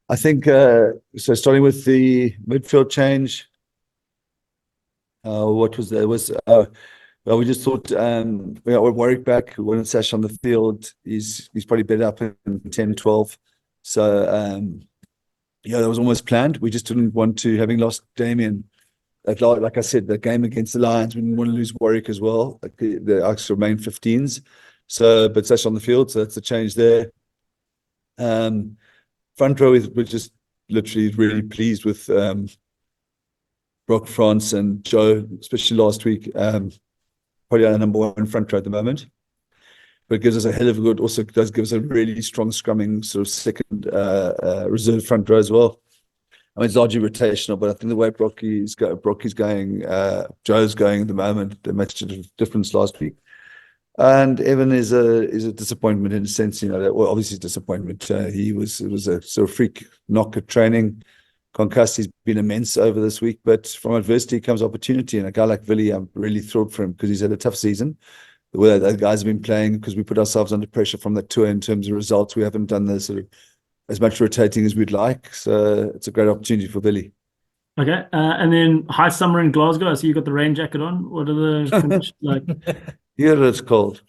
I think so. Starting with the midfield change, what was there? Well, we just thought we got Warwick back, who won Sash on the field. He's probably better up in 10, 12. So that was almost planned. We just didn't want to, having lost Damian, like I said, the game against the Lions, we didn't want to lose Warwick as well. Like the Ox remain 15s. So, but Sash on the field, so that's a change there. Front row, we're just literally really pleased with Brock, France, and Joe, especially last week. Probably our number one front row at the moment. But it gives us a hell of a good, also does give us a really strong scrumming sort of second reserve front row as well. I mean, it's largely rotational, but I think the way Brocky's going, Joe's going at the moment, they made a difference last week. And Evan is a disappointment in a sense, well, obviously disappointment. It was a sort of freak knock at training. Concussed, he's been immense over this week, but from adversity comes opportunity. And a guy like Willie, I'm really thrilled for him because he's had a tough season. The way that guys have been playing, because we put ourselves under pressure from that tour in terms of results. We haven't done the sort of as much rotating as we'd like. So it's a great opportunity for Willie. Okay. And then high summer in Glasgow. I see you got the rain jacket on. What are the conditions like? Here it's cold.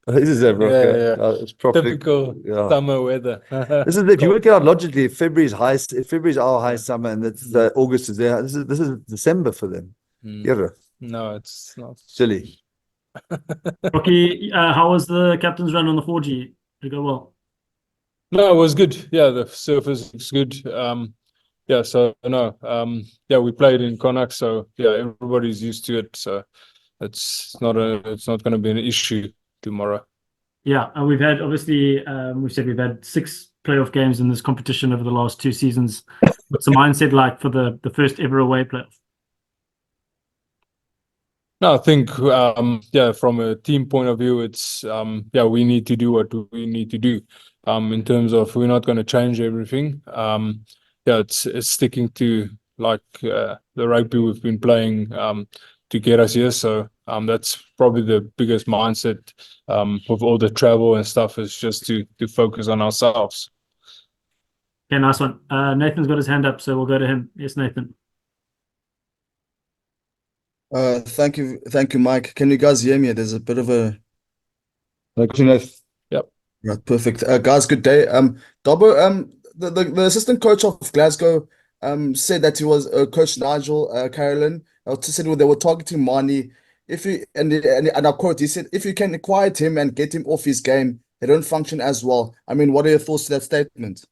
This is Africa. Yeah. It's probably typical summer weather. This is if you work it out logically. If February's our high summer, and that's August is there. This is December for them. No, it's not. Silly. Rocky, how was the captain's run on the 4G? Did it go well? No, it was good. Yeah, the surface is good. We played in Connacht, so everybody's used to it. So it's not going to be an issue tomorrow. Yeah, and we've had obviously we've said we've had 6 playoff games in this competition over the last 2 seasons. What's the mindset like for the first ever away playoff? No, I think from a team point of view, it's we need to do what we need to do. In terms of we're not going to change everything. It's sticking to the rugby we've been playing to get us here. So that's probably the biggest mindset with all the travel and stuff, is just to focus on ourselves. Okay, nice one. Nathan's got his hand up, so we'll go to him. Yes, Nathan. Thank you, Mike. Can you guys hear me? There's a bit of a. Yep. Right, perfect. Guys, good day. Dobbo, the assistant coach of Glasgow said that he was Coach Nigel Carolyn. Said they were targeting Mani. And I quote, he said, if you can quiet him and get him off his game, they don't function as well. I mean, what are your thoughts to that statement?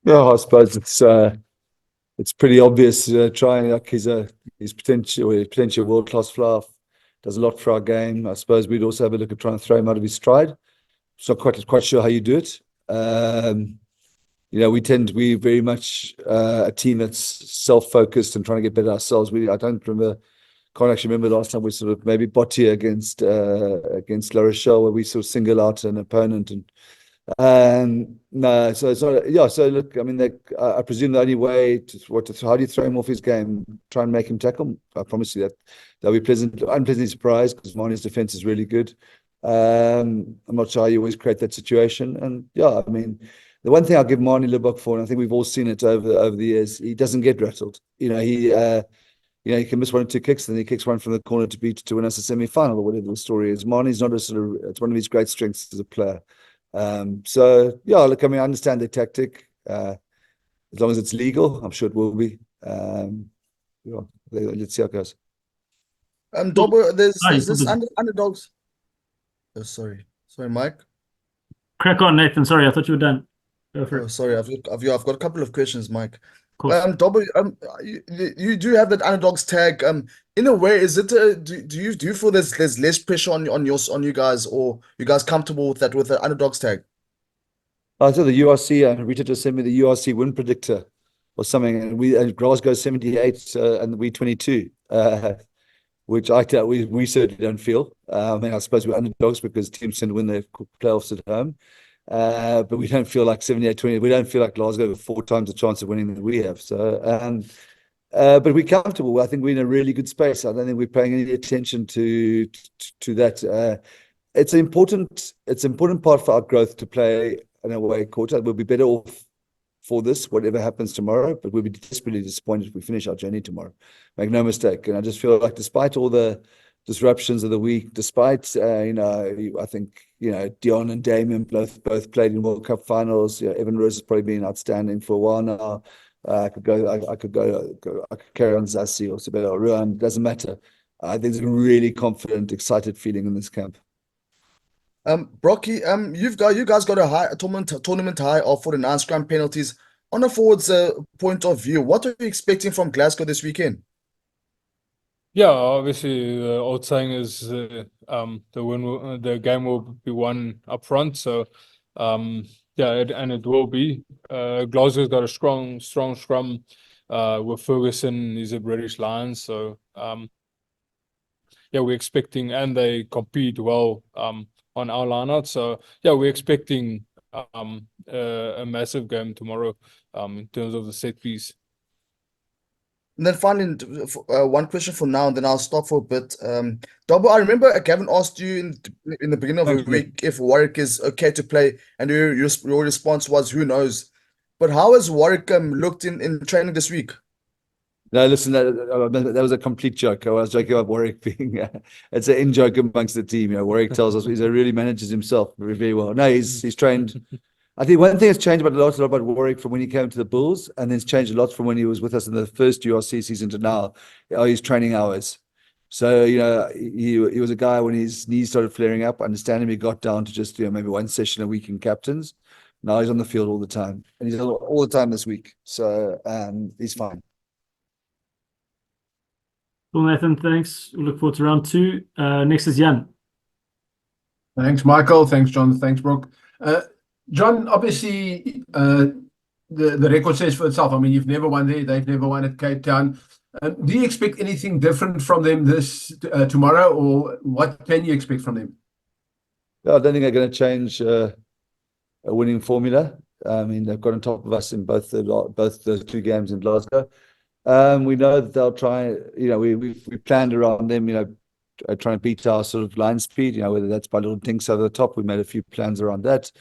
Yeah, I suppose it's pretty obvious. Trying, like, he's potentially world-class flyer, does a lot for our game. I suppose we'd also have a look at trying to throw him out of his stride. So quite sure how you do it. We very much a team that's self-focused and trying to get better ourselves. Can't actually remember the last time we sort of maybe Botia against La Rochelle, where we sort of single out an opponent no. So it's not. So look, I mean, I presume the only way how do you throw him off his game? Try and make him tackle. I promise you that they'll be unpleasantly surprised, because Marnie's defense is really good. I'm not sure how you always create that situation. And I mean, the one thing I'll give Marnie Lubbock for, and I think we've all seen it over the years, he doesn't get rattled. He can miss 1 or 2 kicks, then he kicks one from the corner to win us a semi-final, or whatever the story is. Marnie's not it's one of his great strengths as a player. Look, I mean, I understand the tactic. As long as it's legal, I'm sure it will be. Let's see how it goes. Dobbo, there's this underdogs. Oh, sorry, Mike. Crack on, Nathan. Sorry, I thought you were done. Go for it. Sorry, I've got a couple of questions, Mike. Dobbo, you do have that underdogs tag. In a way, is it? Do you feel there's less pressure on you guys, or you guys comfortable with the underdogs tag? I thought the URC, Rita just sent me the URC win predictor or something, and Glasgow 78 and we 22, which we certainly don't feel. I mean, I suppose we're underdogs because teams tend to win their playoffs at home. But we don't feel like 78-20. We don't feel like Glasgow have 4 times the chance of winning that we have. So, but we're comfortable. I think we're in a really good space. I don't think we're paying any attention to that. It's an important part for our growth to play an away quarter. We'll be better off for this, whatever happens tomorrow, but we'll be desperately disappointed if we finish our journey tomorrow. Make no mistake. And I just feel like despite all the disruptions of the week, despite, I think, Dion and Damian both played in World Cup finals. Evan Roos has probably been outstanding for a while now. I could carry on Zassi or Sibela or Ruan, doesn't matter. I think there's a really confident, excited feeling in this camp. Brocky, you guys got a tournament high of 49 scrum penalties. On a forwards point of view, what are you expecting from Glasgow this weekend? Yeah, obviously the old saying is the game will be won up front. So it will be. Glasgow's got a strong scrum. With Ferguson, he's a British Lions, so we're expecting, and they compete well on our lineout. So we're expecting a massive game tomorrow in terms of the set piece. And then finally, one question for now, and then I'll stop for a bit. Dobbo, I remember Gavin asked you in the beginning of the week if Warwick is okay to play, and your response was, who knows? But how has Warwick looked in training this week? No, listen, that was a complete joke. I was joking about Warwick being it's an in-joke amongst the team. Warwick tells us he really manages himself very, very well. No, he's trained. I think one thing that's changed a lot about Warwick from when he came to the Bulls, and then it's changed a lot from when he was with us in the first URC season to now, his training hours. So, he was a guy when his knees started flaring up. I understand him, he got down to just maybe one session a week in captains. Now he's on the field all the time, and he's all the time this week. So he's fine. Well, Nathan, thanks. We look forward to round 2. Next is Jan. Thanks, Michael. Thanks, John. Thanks, Brok. John, obviously, the record says for itself. I mean, you've never won there. They've never won at Cape Town. Do you expect anything different from them this tomorrow, or what can you expect from them? I don't think they're going to change a winning formula. I mean, they've got on top of us in both those 2 games in Glasgow. We know that they'll try. We planned around them. Trying to beat our sort of line speed. Whether that's by little tinks over the top. We made a few plans around that.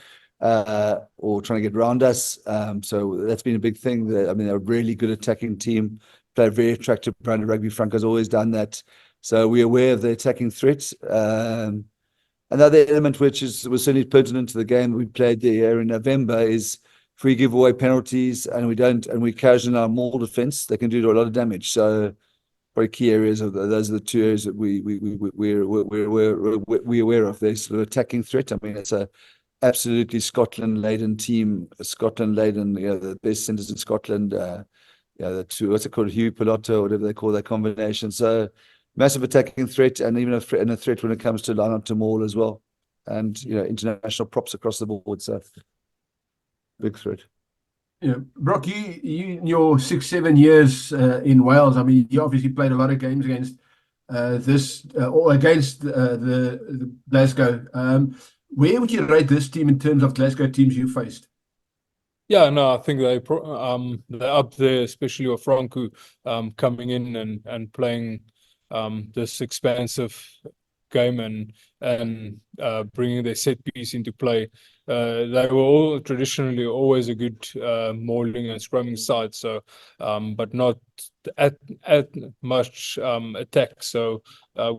Or trying to get around us. So that's been a big thing. They're a really good attacking team, play a very attractive brand of rugby. Franco's always done that. So we're aware of the attacking threats. Another element which was certainly pertinent to the game we played there in November is if we give away penalties and we casual in our maul defense, they can do a lot of damage. So very key areas those are the 2 areas that we're aware of. There's sort of attacking threat. I mean, it's a absolutely Scotland-laden team. Scotland-laden, the best centres in Scotland. The 2, what's it called, Hugh Piloto, whatever they call that combination. So massive attacking threat, and even a threat when it comes to line up to maul as well, and international props across the board. So big threat. Brok, you in your 6-7 years in Wales, I mean, you obviously played a lot of games against the Glasgow. Where would you rate this team in terms of Glasgow teams you faced? Yeah, no, I think they're up there, especially with Franco coming in and playing this expansive game and bringing their set piece into play. They were all traditionally always a good mauling and scrumming side, so but not at much attack. So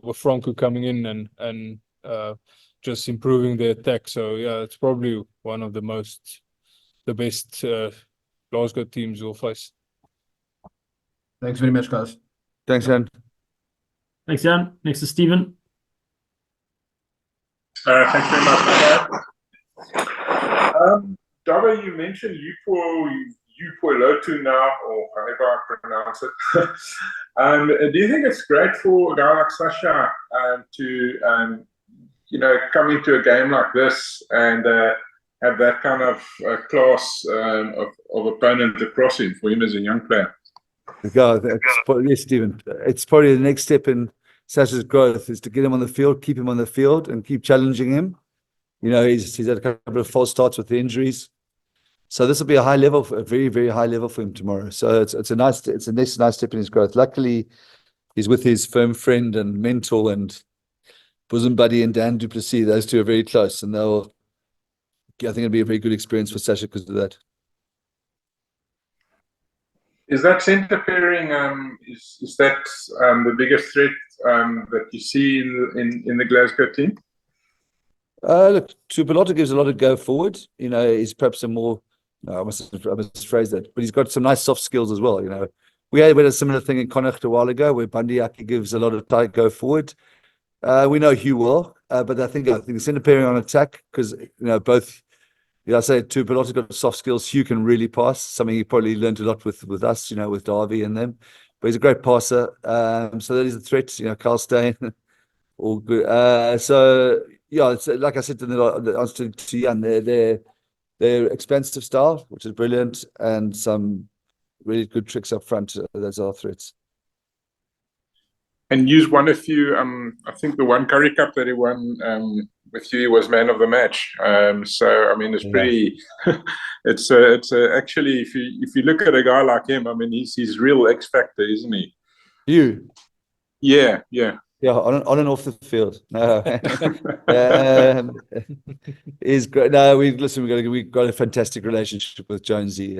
with Franco coming in and just improving the attack, so it's probably one of the best Glasgow teams we'll face. Thanks very much, guys. Thanks, Jan. Thanks, Jan. Next is Stephen. Thanks very much for that. Dobbo, you mentioned Upoilotu now, or however I pronounce it. Do you think it's great for a guy like Sasha to come into a game like this and have that kind of class of opponent across him for him as a young player? Yes, Stephen. It's probably the next step in Sasha's growth is to get him on the field, keep him on the field, and keep challenging him. He's had a couple of false starts with the injuries, so this will be a very, very high level for him tomorrow. So it's a nice step in his growth. Luckily, he's with his firm friend and mentor and bosom buddy and Dan Duplessis. Those 2 are very close, and they'll I think it'll be a very good experience for Sasha because of that. Is that centre pairing? Is that the biggest threat that you see in the Glasgow team? Look, Tuipulotu gives a lot of go forward. He's perhaps a more, no, I must phrase that, but he's got some nice soft skills as well. We had a similar thing in Connacht a while ago where Bandiaki gives a lot of tight go forward. We know Hugh well, but I think centre pairing on attack, because both. I say Tuipulotu's got soft skills. Hugh can really pass, something he probably learned a lot with us, with Darby and them. But he's a great passer. So that is a threat. Carl Steyn, all good. So yeah, it's like I said to the answer to Jan, they're expensive style, which is brilliant, and some really good tricks up front. Those are threats. And use one of you. I think the one Currie Cup that he won with you was man of the match. So I mean, it's pretty. It's actually, if you look at a guy like him, I mean, he's real X factor, isn't he? You. Yeah. On and off the field. No, he's great. No, we've got a fantastic relationship with Jonesy.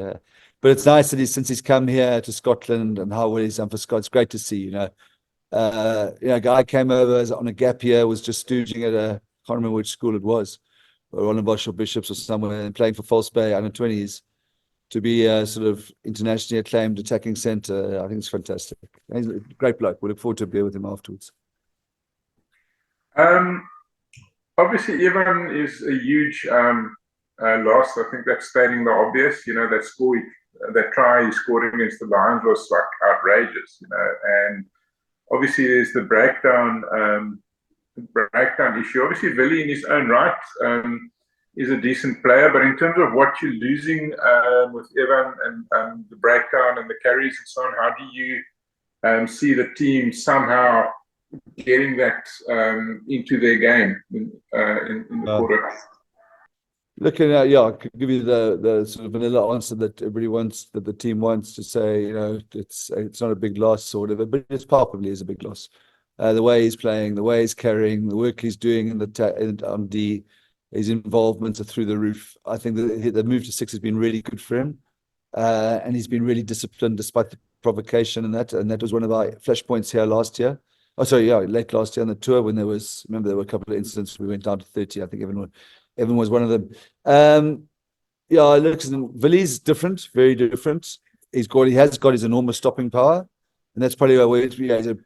But it's nice that since he's come here to Scotland and how well he's done for Scott. It's great to see. A guy came over on a gap year, was just stooging at I can't remember which school it was, or Stellenbosch or Bishops or somewhere, and playing for False Bay under 20s to be a sort of internationally acclaimed attacking centre. I think it's fantastic. He's a great bloke. We look forward to a beer with him afterwards. Obviously, Evan is a huge loss. I think that's stating the obvious. That try he scored against the Lions was like outrageous. And obviously there's the breakdown issue. Obviously, Willie in his own right is a decent player, but in terms of what you're losing with Evan and the breakdown and the carries and so on, how do you see the team somehow getting that into their game in the quarter? Looking at, I could give you the sort of vanilla answer that everybody wants, that the team wants to say, it's not a big loss or whatever, but it palpably is a big loss. The way he's playing, the way he's carrying, the work he's doing on D, his involvements are through the roof. I think the move to 6 has been really good for him, and he's been really disciplined despite the provocation and that was one of our flashpoints here last year. Late last year on the tour when there were a couple of incidents. We went down to 30. I think Evan was one of them. Willie's different, very different. He has got his enormous stopping power, and that's probably why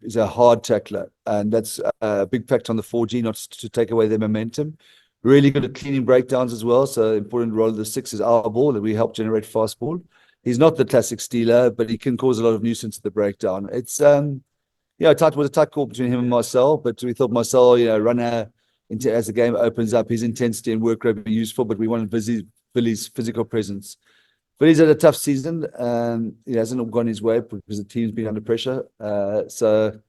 he's a hard tackler, and that's a big factor on the 4G, not to take away their momentum. Really good at cleaning breakdowns as well. So important role of the 6 is our ball, that we help generate fast ball. He's not the classic stealer, but he can cause a lot of nuisance at the breakdown. It's was a tight call between him and Marcel, but we thought Marcel, runner as the game opens up, his intensity and work rate would be useful, but we wanted Willie's physical presence. But he's had a tough season. He hasn't gone his way because the team's been under pressure. So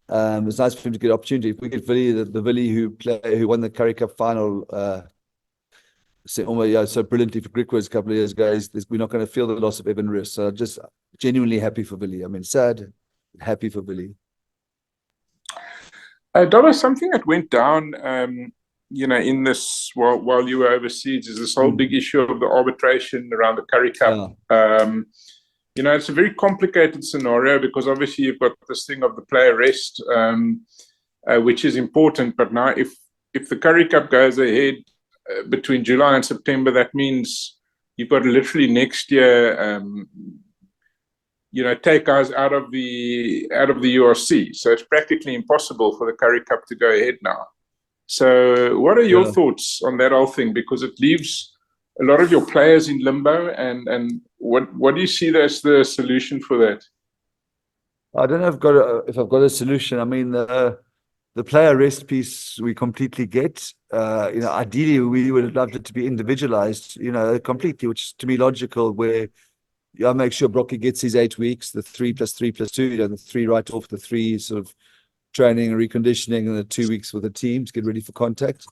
it's nice for him to get opportunity. If we get Willie, the Willie who won the Currie Cup final, so brilliantly for Griquas a couple of years ago, we're not going to feel the loss of Evan Roos. So just genuinely happy for Willie. I mean, sad, happy for Willie. Donna, something that went down, in this while you were overseas, is this whole big issue of the arbitration around the Currie Cup. It's a very complicated scenario because obviously you've got this thing of the player rest, which is important. But now, if the Currie Cup goes ahead between July and September, that means you've got literally next year. Take guys out of the URC. So it's practically impossible for the Currie Cup to go ahead now. So what are your thoughts on that whole thing? Because it leaves a lot of your players in limbo, and what do you see as the solution for that? I don't know if I've got a solution. I mean, the player rest piece we completely get. Ideally we would have loved it to be individualized, completely, which is to me logical, where I make sure Brocky gets his 8 weeks, the 3 + 3 + 2, the 3 right off, the 3 sort of training and reconditioning, and the 2 weeks with the team to get ready for contact.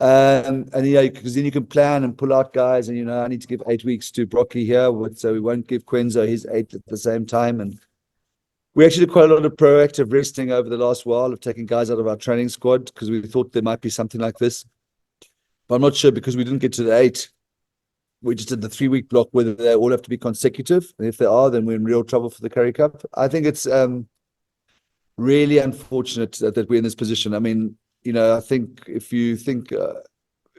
Because then you can plan and pull out guys, and I need to give 8 weeks to Brocky here, so we won't give Quenzo his 8 at the same time. And we actually did quite a lot of proactive resting over the last while, of taking guys out of our training squad because we thought there might be something like this. But I'm not sure because we didn't get to the 8. We just did the 3-week block, whether they all have to be consecutive. And if they are, then we're in real trouble for the Currie Cup. I think it's really unfortunate that we're in this position. I mean, I think if you think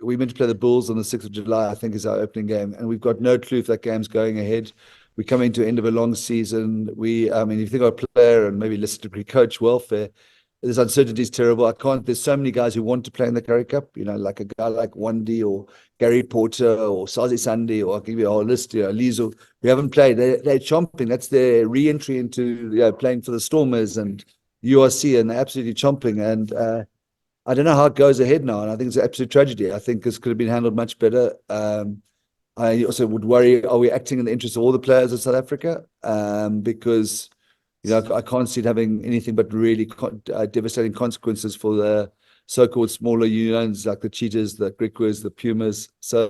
we meant to play the Bulls on the 6th of July, I think is our opening game. And we've got no clue if that game's going ahead. We're coming to the end of a long season. If you think our player and maybe listen to coach welfare, this uncertainty is terrible. There's so many guys who want to play in the Currie Cup, like a guy like Wandi or Gary Porter or Sazi Sandi, or I'll give you a whole list, Lizo, who haven't played. They're chomping. That's their re-entry into playing for the Stormers and URC, and they're absolutely chomping. And I don't know how it goes ahead now, and I think it's an absolute tragedy. I think this could have been handled much better. I also would worry, are we acting in the interest of all the players of South Africa? Because I can't see it having anything but really devastating consequences for the so-called smaller unions like the Cheetahs, the Griquas, the Pumas. So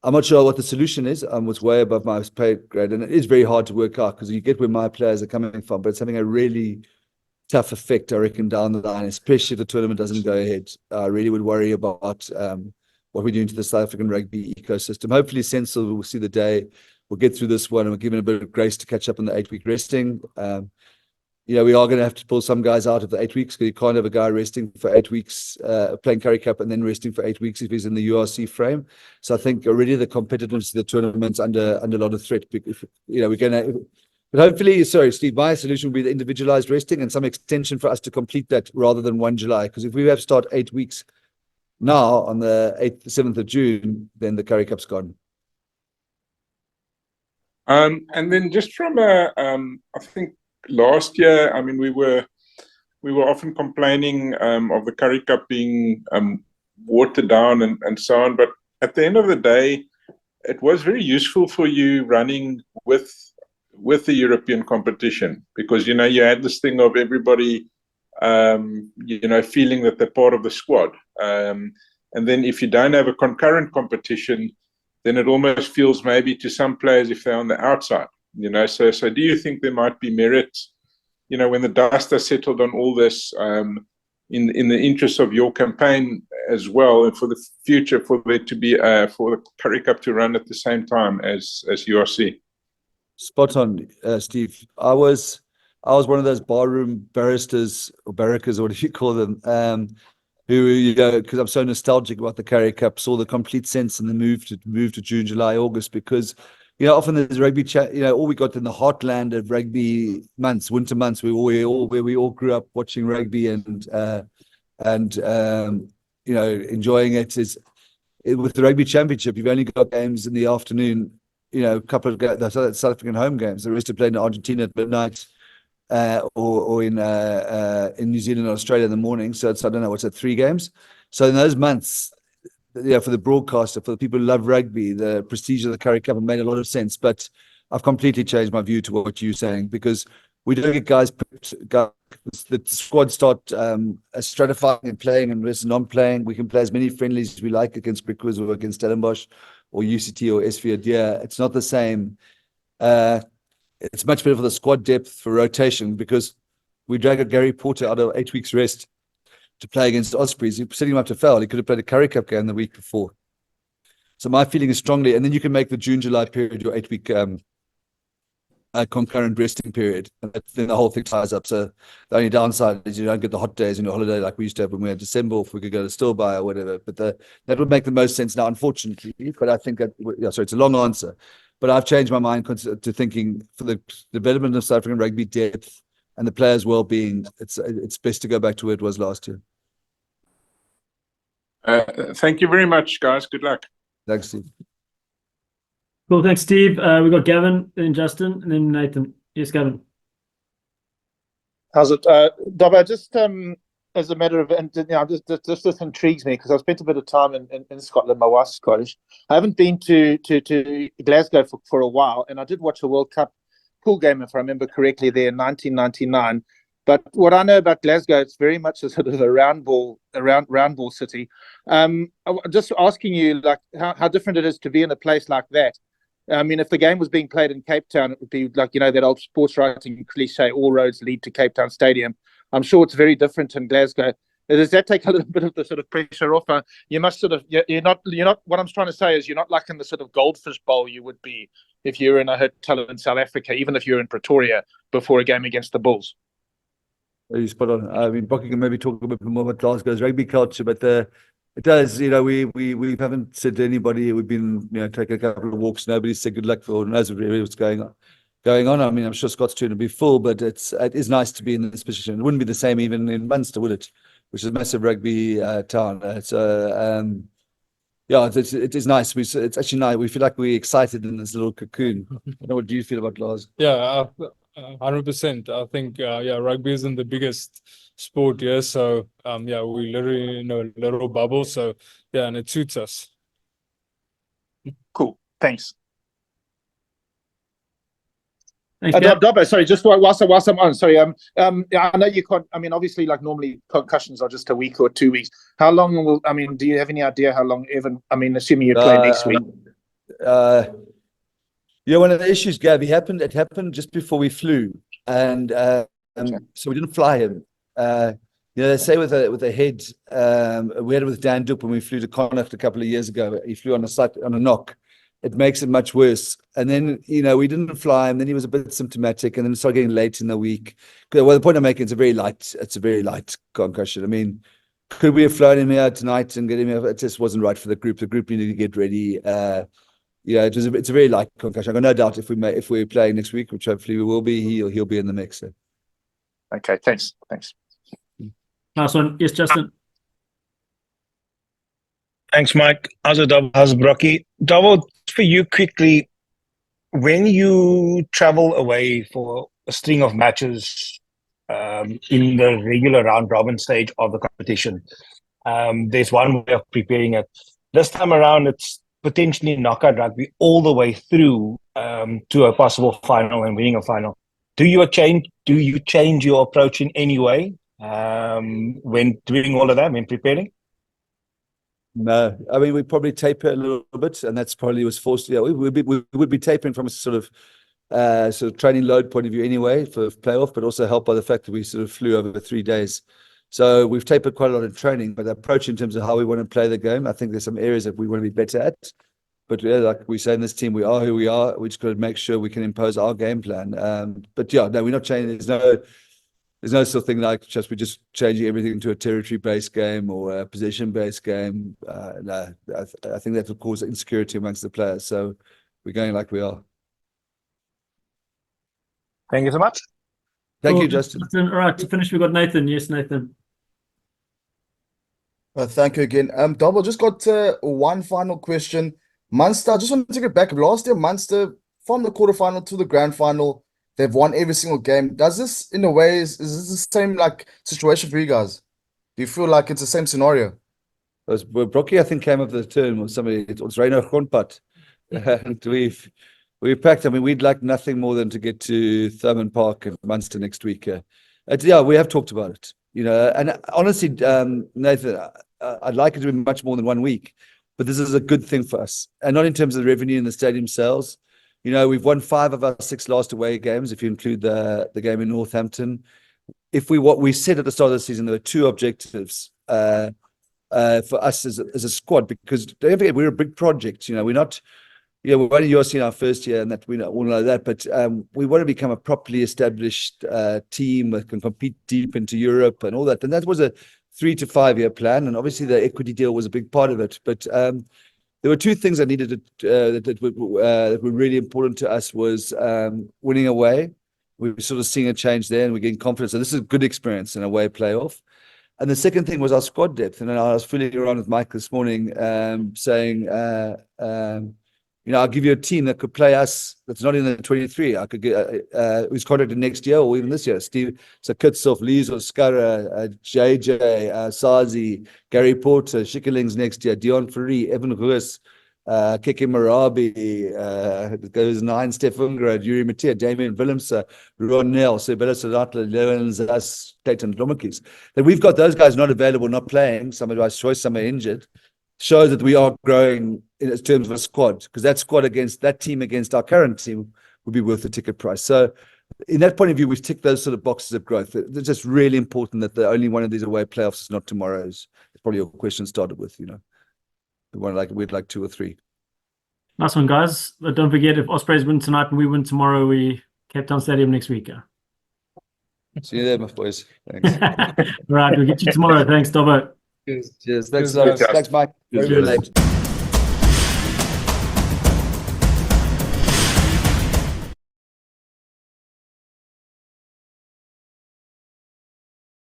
I'm not sure what the solution is. It's way above my pay grade, and it is very hard to work out because you get where my players are coming from, but it's having a really tough effect, I reckon, down the line, especially if the tournament doesn't go ahead. I really would worry about what we're doing to the South African rugby ecosystem. Hopefully, Sensible will see the day. We'll get through this one, and we're given a bit of grace to catch up on the 8-week resting. We are going to have to pull some guys out of the 8 weeks because you can't have a guy resting for 8 weeks, playing Currie Cup, and then resting for 8 weeks if he's in the URC frame. So I think already the competitiveness of the tournament's under a lot of threat. If, we're going to. But hopefully, sorry, Steve, my solution will be the individualized resting and some extension for us to complete that rather than 1 July. Because if we have to start 8 weeks now on the 7th of June, then the Currie Cup's gone. And then just from I think last year, we were often complaining of the Currie Cup being watered down and so on. But at the end of the day, it was very useful for you running with the European competition because you had this thing of everybody feeling that they're part of the squad, and then if you don't have a concurrent competition, then it almost feels maybe to some players if they're on the outside, so do you think there might be merit when the dust has settled on all this, in the interest of your campaign as well, and for the future, for there to be for the Currie Cup to run at the same time as URC? Spot on, Steve. I was one of those barroom barristers or barrackers, or whatever you call them, who, because I'm so nostalgic about the Currie Cup, saw the complete sense in the move to June, July, August, because often there's rugby chat. All we got in the heartland of rugby months, winter months, where we all grew up watching rugby and enjoying it. Is with the Rugby Championship, you've only got games in the afternoon. A couple of the South African home games. The rest are played in Argentina at midnight, or in New Zealand or Australia in the morning. So it's, I don't know, what's it, 3 games? So in those months, for the broadcaster, for the people who love rugby, the prestige of the Currie Cup made a lot of sense. But I've completely changed my view to what you're saying, because we don't get guys, the squad start stratifying and playing and versus non-playing. We can play as many friendlies as we like against Griquas or against Stellenbosch or UCT or SV Adia. It's not the same. It's much better for the squad depth, for rotation, because we drag a Gary Porter out of 8 weeks rest to play against Ospreys. You're setting him up to fail. He could have played a Currie Cup game the week before. So my feeling is strongly, and then you can make the June-July period your 8-week concurrent resting period, and then the whole thing ties up. So the only downside is you don't get the hot days in your holiday like we used to have when we had December, if we could go to Stillby or whatever. But that would make the most sense now, unfortunately. But I think that, sorry, it's a long answer, but I've changed my mind to thinking for the development of South African rugby depth and the players' well-being, it's best to go back to where it was last year. Thank you very much, guys. Good luck. Thanks, Steve. Cool, thanks, Steve. We've got Gavin, then Justin, and then Nathan. Yes, Gavin. How's it? Dobbo, just as a matter of, this intrigues me because I spent a bit of time in Scotland. My wife's Scottish. I haven't been to Glasgow for a while, and I did watch a World Cup pool game, if I remember correctly, there in 1999. But what I know about Glasgow, it's very much a sort of a round ball city. I'm just asking you, like, how different it is to be in a place like that. I mean, if the game was being played in Cape Town, it would be like, that old sports writing cliche, all roads lead to Cape Town Stadium. I'm sure it's very different in Glasgow. Does that take a little bit of the sort of pressure off? You must sort of, you're not. What I'm trying to say is, you're not like in the sort of goldfish bowl you would be if you're in a hotel in South Africa, even if you're in Pretoria before a game against the Bulls. You spot on. I mean, Brocky can maybe talk a bit more about Glasgow's rugby culture, but it does. We haven't said to anybody. We've been, taking a couple of walks. Nobody's said good luck for knows really what's going on. I mean, I'm sure Scott's tune will be full, but it is nice to be in this position. It wouldn't be the same even in Munster, would it? Which is a massive rugby town. It is nice. It's actually nice. We feel like we're excited in this little cocoon. I don't know, what do you feel about Glasgow? Yeah, 100%. I think rugby isn't the biggest sport here, so we literally in a little bubble. So and it suits us. Cool. Thanks. Thanks, Gab. Dobbo, sorry, just whilst I'm on, sorry. I know you can't. I mean, obviously, like normally concussions are just a week or 2 weeks. How long will? I mean, do you have any idea how long Evan? I mean, assuming you play next week. One of the issues, Gab, it happened just before we flew, and so we didn't fly him. They say with a head, we had it with Dan Duke when we flew to Connacht a couple of years ago. He flew on a knock. It makes it much worse. And then, we didn't fly him. Then he was a bit symptomatic, and then it started getting late in the week. Well, the point I'm making, it's a very light concussion. I mean, could we have flown him here tonight and get him here? It just wasn't right for the group. The group needed to get ready. It's a very light concussion. I've got no doubt if we're playing next week, which hopefully we will be, he'll be in the mix. So. Okay, thanks. Last one. Yes, Justin. Thanks, Mike. How's it, Double? How's Brocky? Double, for you quickly, when you travel away for a string of matches in the regular round-robin stage of the competition, there's one way of preparing it. This time around, it's potentially knockout rugby all the way through to a possible final and winning a final. Do you change your approach in any way when doing all of that, when preparing? No, I mean, we probably taper a little bit, and that's probably was forced. Yeah, we would be tapering from a sort of training load point of view anyway for playoff, but also helped by the fact that we sort of flew over 3 days. So we've tapered quite a lot in training, but the approach in terms of how we want to play the game, I think there's some areas that we want to be better at. But like we say in this team, we are who we are. We just got to make sure we can impose our game plan. But no, we're not changing. There's no sort of thing like we're just changing everything to a territory-based game or a possession-based game. No, I think that will cause insecurity amongst the players. So we're going like we are. Thank you so much. Thank you, Justin. All right, to finish, we've got Nathan. Yes, Nathan. Thank you again. Double, just got one final question. Munster, I just want to take it back. Last year, Munster, from the quarterfinal to the grand final, they've won every single game. Does this, in a way, is this the same situation for you guys? Do you feel like it's the same scenario? Brocky, I think, came up with the term, or somebody, it's Reino Grondpad. And we've packed. I mean, we'd like nothing more than to get to Thurman Park and Munster next week. We have talked about it, and honestly, Nathan, I'd like it to be much more than 1 week, but this is a good thing for us, and not in terms of the revenue in the stadium sales. We've won 5 of our 6 last away games, if you include the game in Northampton. What we said at the start of the season, there were 2 objectives for us as a squad, because don't forget, we're a big project. We're not, we're only URC in our first year, and that we all know that, but we want to become a properly established team that can compete deep into Europe and all that. And that was a 3 to 5 year plan, and obviously the equity deal was a big part of it. But there were 2 things that needed that were really important to us: was winning away. We were sort of seeing a change there, and we're getting confidence. So this is a good experience in a away playoff. And the second thing was our squad depth. And then I was fooling around with Mike this morning, saying, I'll give you a team that could play us that's not in the 23. I could get who's contracted next year or even this year. Steve Sakitsov, Lizo, Skara, JJ, Sazi, Gary Porter, Schikkelings next year, Dion Ferry, Evan Roos, Keke Marabi, goes 9, Steph Ungra, Yuri Mattia, Damian Willemse, Ron Nell, Sebella Sadatla, Lewins, us, Clayton Lomakis. That we've got those guys not available, not playing, some by choice, some are injured, shows that we are growing in terms of a squad, because that team against our current team would be worth the ticket price. So in that point of view, we've ticked those sort of boxes of growth. It's just really important that the only one of these away playoffs is not tomorrow's. It's probably your question started with, you know. We'd like 2 or 3. Nice one, guys. But don't forget, if Ospreys win tonight and we win tomorrow, we Cape Town Stadium next week. Yeah? See you there, my boys. Thanks. Right, we'll get you tomorrow. Thanks, Dobbo. Cheers. Thanks, Cheers, guys. Thanks, Mike. Very Cheers. late.